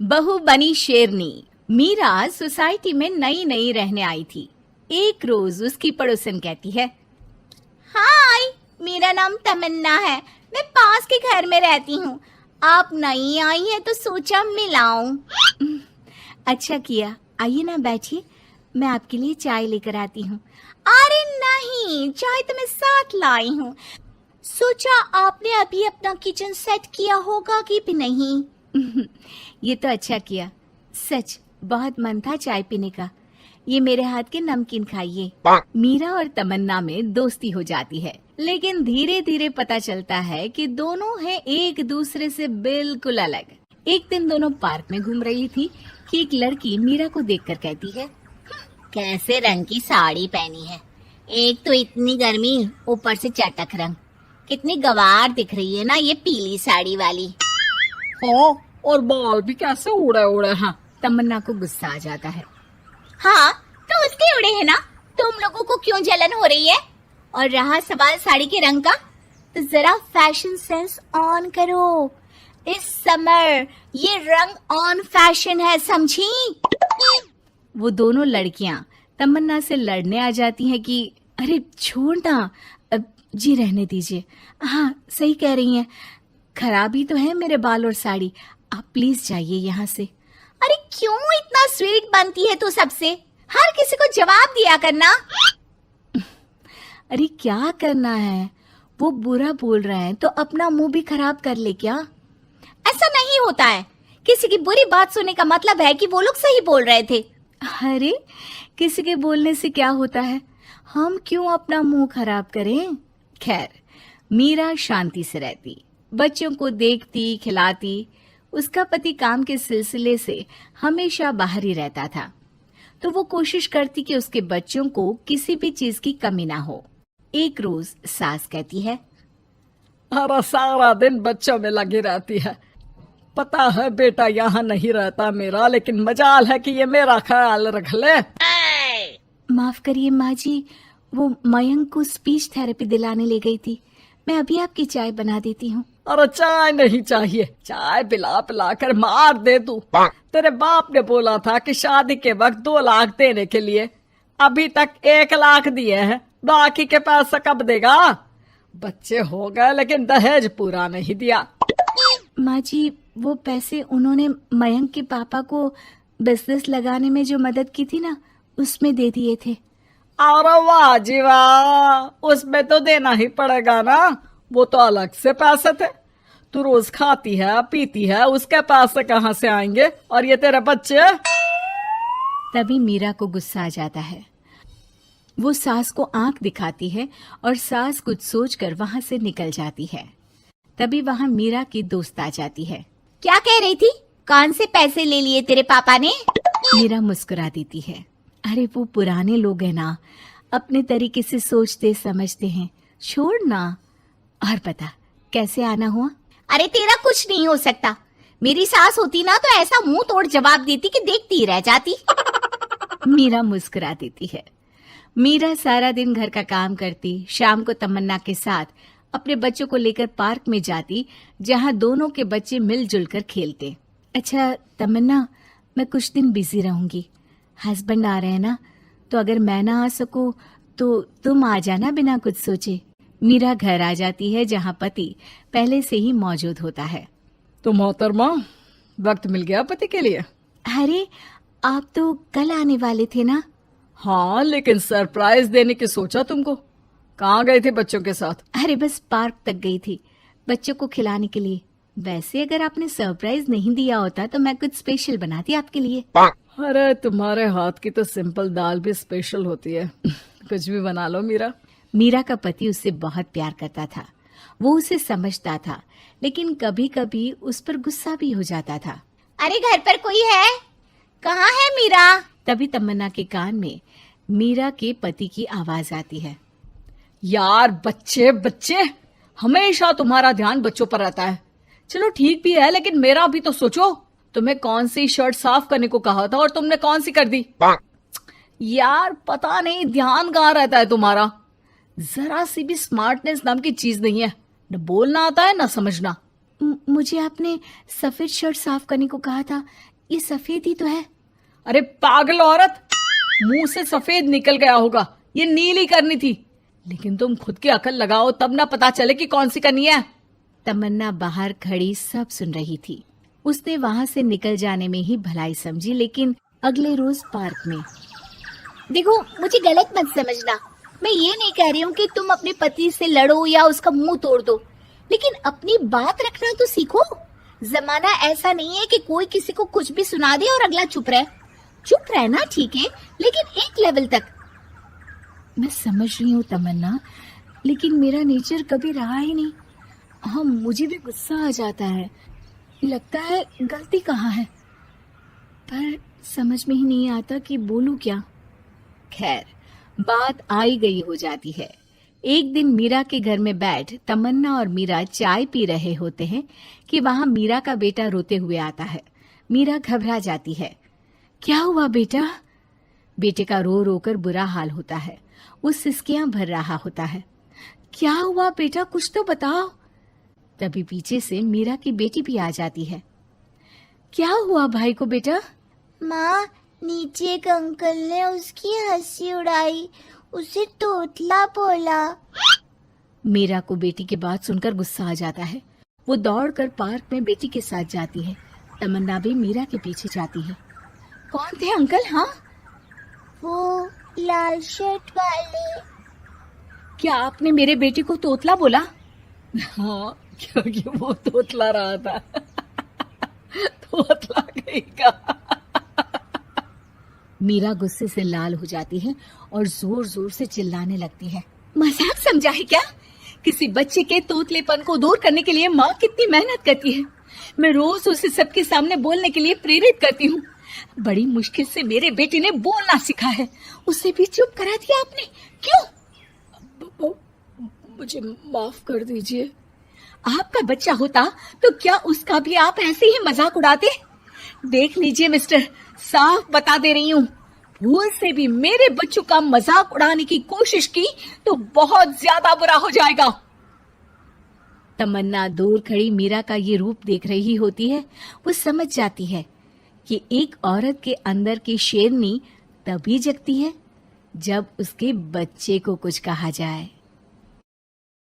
बहू बनी शेरनी। मीरा सोसाइटी में नई नई रहने आई थी। एक रोज उसकी पड़ोसन कहती है, हाय, मेरा नाम तमन्ना है, मैं पास के घर में रहती हूँ। आप नई आई हैं तो सोचा मिलाऊं। अच्छा किया, आइए ना बैठिए, मैं आपके लिए चाय लेकर आती हूँ। अरे नहीं, चाय तो मैं साथ लाई हूँ। सोचा आपने अभी अपना किचन सेट किया होगा कि भी नहीं। ये तो अच्छा किया, सच बहुत मन था चाय पीने का। ये मेरे हाथ के नमकीन खाइए। मीरा और तमन्ना में दोस्ती हो जाती है, लेकिन धीरे धीरे पता चलता है कि दोनों हैं एक दूसरे से बिल्कुल अलग। एक दिन दोनों पार्क में घूम रही थी कि एक लड़की मीरा को देखकर कहती है, कैसे रंग की साड़ी पहनी है, एक तो इतनी गर्मी, ऊपर से चटक रंग, कितनी गवार दिख रही है ना ये पीली साड़ी वाली। हाँ, और बाल भी कैसे उड़े उड़े हैं। तमन्ना को गुस्सा आ जाता है। हाँ, तो उसके उड़े हैं ना, तुम लोगों को क्यों जलन हो रही है? और रहा सवाल साड़ी के रंग का, तो जरा फैशन सेंस ऑन करो। इस समर ये रंग ऑन फैशन है, समझी? वो दोनों लड़कियां तमन्ना से लड़ने आ जाती हैं कि अरे छोड़ ना, जी रहने दीजिए। हाँ, सही कह रही हैं, खराब ही तो है मेरे बाल और साड़ी, आप प्लीज जाइए यहाँ से। अरे क्यों इतना स्वीट बनती है तू सबसे? हर किसी को जवाब दिया करना। अरे क्या करना है, वो बुरा बोल रहे हैं तो अपना मुंह भी खराब कर ले क्या? ऐसा नहीं होता है, किसी की बुरी बात सुनने का मतलब है कि वो लोग सही बोल रहे थे। अरे किसी के बोलने से क्या होता है, हम क्यों अपना मुंह खराब करें? खैर, मीरा शांति से रहती, बच्चों को देखती खिलाती। उसका पति काम के सिलसिले से हमेशा बाहर ही रहता था, तो वो कोशिश करती कि उसके बच्चों को किसी भी चीज की कमी ना हो। एक रोज सास कहती है, अरे सारा दिन बच्चों में लगी रहती है। पता है बेटा यहाँ नहीं रहता मेरा, लेकिन मजाल है कि ये मेरा ख्याल रख ले। माफ करिए माँ जी, वो मयंक को स्पीच थेरेपी दिलाने ले गई थी, मैं अभी आपकी चाय बना देती हूँ। अरे चाय नहीं चाहिए, चाय पिला पिला कर मार दे तू। तेरे बाप ने बोला था कि शादी के वक्त 2 लाख देने के लिए, अभी तक 1 लाख दिए हैं, बाकी के पैसा कब देगा? बच्चे हो गए लेकिन दहेज पूरा नहीं दिया। माँ जी, वो पैसे उन्होंने मयंक के पापा को बिजनेस लगाने में जो मदद की थी ना, उसमें दे दिए थे। अरे वाह जी वाह, उसमें तो देना ही पड़ेगा ना, वो तो अलग से पैसे थे। तू रोज खाती है पीती है, उसके पैसे कहाँ से आएंगे? और ये तेरे बच्चे। तभी मीरा को गुस्सा आ जाता है। वो सास को आंख दिखाती है और सास कुछ सोचकर वहां से निकल जाती है। तभी वहां मीरा की दोस्त आ जाती है। क्या कह रही थी? कौन से पैसे ले लिए तेरे पापा ने? मीरा मुस्कुरा देती है। अरे वो पुराने लोग हैं ना, अपने तरीके से सोचते समझते हैं, छोड़ ना। और पता कैसे आना हुआ? अरे तेरा कुछ नहीं हो सकता, मेरी सास होती ना तो ऐसा मुंह तोड़ जवाब देती कि देखती ही रह जाती। मीरा मुस्कुरा देती है। मीरा सारा दिन घर का काम करती, शाम को तमन्ना के साथ अपने बच्चों को लेकर पार्क में जाती, जहां दोनों के बच्चे मिलजुल कर खेलते। अच्छा तमन्ना, मैं कुछ दिन बिजी रहूंगी, हस्बैंड आ रहे हैं ना, तो अगर मैं ना आ सकूं तो तुम आ जाना बिना कुछ सोचे। मीरा घर आ जाती है, जहां पति पहले से ही मौजूद होता है। तो मोहतरमा, वक्त मिल गया पति के लिए? अरे आप तो कल आने वाले थे ना? हाँ, लेकिन सरप्राइज देने की सोचा तुमको। कहाँ गए थे बच्चों के साथ? अरे बस पार्क तक गई थी, बच्चों को खिलाने के लिए। वैसे अगर आपने सरप्राइज नहीं दिया होता तो मैं कुछ स्पेशल बनाती आपके लिए। अरे तुम्हारे हाथ की तो सिंपल दाल भी स्पेशल होती है। कुछ भी बना लो मीरा। मीरा का पति उससे बहुत प्यार करता था, वो उसे समझता था, लेकिन कभी कभी उस पर गुस्सा भी हो जाता था। अरे घर पर कोई है? कहाँ है मीरा? तभी तमन्ना के कान में मीरा के पति की आवाज आती है। यार बच्चे बच्चे, हमेशा तुम्हारा ध्यान बच्चों पर रहता है। चलो ठीक भी है, लेकिन मेरा भी तो सोचो। तुम्हें कौन सी शर्ट साफ करने को कहा था और तुमने कौन सी कर दी? यार पता नहीं ध्यान कहाँ रहता है तुम्हारा। जरा सी भी स्मार्टनेस नाम की चीज नहीं है, न बोलना आता है न समझना। मुझे आपने सफेद शर्ट साफ करने को कहा था, ये सफेद ही तो है। अरे पागल औरत, मुंह से सफेद निकल गया होगा, ये नीली करनी थी। लेकिन तुम खुद की अकल लगाओ तब ना पता चले कि कौन सी करनी है। तमन्ना बाहर खड़ी सब सुन रही थी। उसने वहां से निकल जाने में ही भलाई समझी, लेकिन अगले रोज पार्क में। देखो, मुझे गलत मत समझना, मैं ये नहीं कह रही हूँ कि तुम अपने पति से लड़ो या उसका मुंह तोड़ दो, लेकिन अपनी बात रखना तो सीखो। जमाना ऐसा नहीं है कि कोई किसी को कुछ भी सुना दे और अगला चुप रहे। चुप रहना ठीक है, लेकिन एक लेवल तक। मैं समझ रही हूँ तमन्ना, लेकिन मेरा नेचर कभी रहा ही नहीं। हाँ, मुझे भी गुस्सा आ जाता है, लगता है गलती कहाँ है, पर समझ में ही नहीं आता कि बोलूं क्या। खैर, बात आई गई हो जाती है। एक दिन मीरा के घर में बैठ तमन्ना और मीरा चाय पी रहे होते हैं कि वहां मीरा का बेटा रोते हुए आता है। मीरा घबरा जाती है। क्या हुआ बेटा? बेटे का रो रो कर बुरा हाल होता है। वो सिसकियां भर रहा होता है। क्या हुआ बेटा, कुछ तो बताओ। तभी पीछे से मीरा की बेटी भी आ जाती है। क्या हुआ भाई को बेटा? माँ, नीचे एक अंकल ने उसकी हंसी उड़ाई, उसे तोतला बोला। मीरा को बेटी की बात सुनकर गुस्सा आ जाता है। वो दौड़कर पार्क में बेटी के साथ जाती है। तमन्ना भी मीरा के पीछे जाती है। कौन थे अंकल? हाँ, वो लाल शर्ट वाले। क्या आपने मेरे बेटे को तोतला बोला? हाँ, क्योंकि वो तोतला रहा था। तोतला कहेगा। मीरा गुस्से से लाल हो जाती है और जोर जोर से चिल्लाने लगती है। मजाक समझा है क्या? किसी बच्चे के तोतलेपन को दूर करने के लिए माँ कितनी मेहनत करती है। मैं रोज उसे सबके सामने बोलने के लिए प्रेरित करती हूँ। बड़ी मुश्किल से मेरे बेटे ने बोलना सीखा है, उसे भी चुप करा दिया आपने। क्यों? मुझे माफ कर दीजिए। आपका बच्चा होता तो क्या उसका भी आप ऐसे ही मजाक उड़ाते? देख लीजिए मिस्टर, साफ बता दे रही हूँ, भूल से भी मेरे बच्चों का मजाक उड़ाने की कोशिश की तो बहुत ज्यादा बुरा हो जाएगा। तमन्ना दूर खड़ी मीरा का ये रूप देख रही होती है। वो समझ जाती है कि एक औरत के अंदर की शेरनी तभी जगती है जब उसके बच्चे को कुछ कहा जाए।